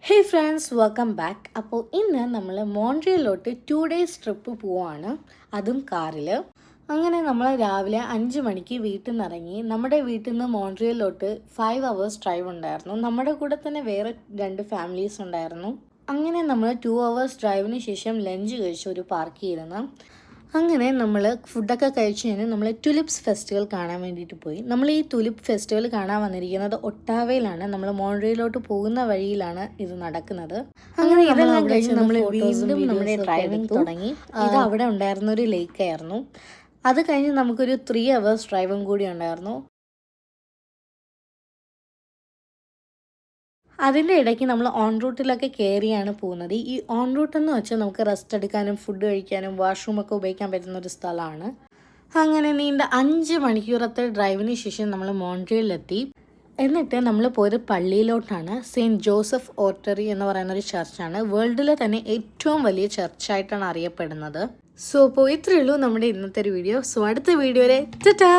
ഹേ friends, welcome back. അപ്പോൾ ഇന്ന് നമ്മൾ മോൺട്രിയലിലോട്ട് 2 days ട്രിപ്പ് പോവാണ്, അതും കാറിൽ. അങ്ങനെ നമ്മൾ രാവിലെ 5 മണിക്ക് വീട്ടിൽ നിന്ന് ഇറങ്ങി. നമ്മുടെ വീട്ടിൽ നിന്ന് മോൺട്രിയലിലോട്ട് 5 hours ഡ്രൈവ് ഉണ്ടായിരുന്നു. നമ്മുടെ കൂടെ തന്നെ വേറെ 2 ഫാമിലീസ് ഉണ്ടായിരുന്നു. അങ്ങനെ നമ്മൾ 2 hours ഡ്രൈവിന് ശേഷം ലഞ്ച് കഴിച്ച് ഒരു പാർക്ക് ചെയ്തിരുന്നു. അങ്ങനെ നമ്മൾ ഫുഡൊക്കെ കഴിച്ച് കഴിഞ്ഞ് നമ്മൾ ടുലിപ്സ് ഫെസ്റ്റിവൽ കാണാൻ വേണ്ടിയിട്ട് പോയി. നമ്മൾ ഈ ടുലിപ്പ് ഫെസ്റ്റിവൽ കാണാൻ വന്നിരിക്കുന്നത് ഒട്ടാവയിലാണ്. നമ്മൾ മോൺട്രിയലിലോട്ട് പോകുന്ന വഴിയിലാണ് ഇത് നടക്കുന്നത്. അങ്ങനെ ഇതെല്ലാം കഴിഞ്ഞ് നമ്മൾ വീണ്ടും നമ്മുടെ ഡ്രൈവിംഗ് തുടങ്ങി. ഇത് അവിടെ ഉണ്ടായിരുന്ന ഒരു ലേക്കായിരുന്നു. അത് കഴിഞ്ഞ് നമുക്കൊരു 3 hours ഡ്രൈവും കൂടി ഉണ്ടായിരുന്നു. അതിൻ്റെ ഇടയ്ക്ക് നമ്മൾ ഓൺ റൂട്ടിലൊക്കെ കയറിയാണ് പോകുന്നത്. ഈ ഓൺ റൂട്ട് എന്ന് വെച്ചാൽ നമുക്ക് റെസ്റ്റ് എടുക്കാനും ഫുഡ് കഴിക്കാനും വാഷ്റൂമൊക്കെ ഉപയോഗിക്കാൻ പറ്റുന്ന ഒരു സ്ഥലമാണ്. അങ്ങനെ നീണ്ട 5 മണിക്കൂറത്തെ ഡ്രൈവിന് ശേഷം നമ്മൾ മോൺട്രിയലിലെത്തി. എന്നിട്ട് നമ്മൾ പോയത് പള്ളിയിലോട്ടാണ്. സെയിൻറ്റ് ജോസഫ് ഓർട്ടറി എന്ന് പറയുന്ന ഒരു ചർച്ചാണ്. വേൾഡിലെ തന്നെ ഏറ്റവും വലിയ ചർച്ചായിട്ടാണ് അറിയപ്പെടുന്നത്. സോ അപ്പോൾ ഇത്രയേ ഉള്ളൂ നമ്മുടെ ഇന്നത്തെ ഒരു വീഡിയോ. സോ അടുത്ത വീഡിയോ വരെ ടാറ്റാ.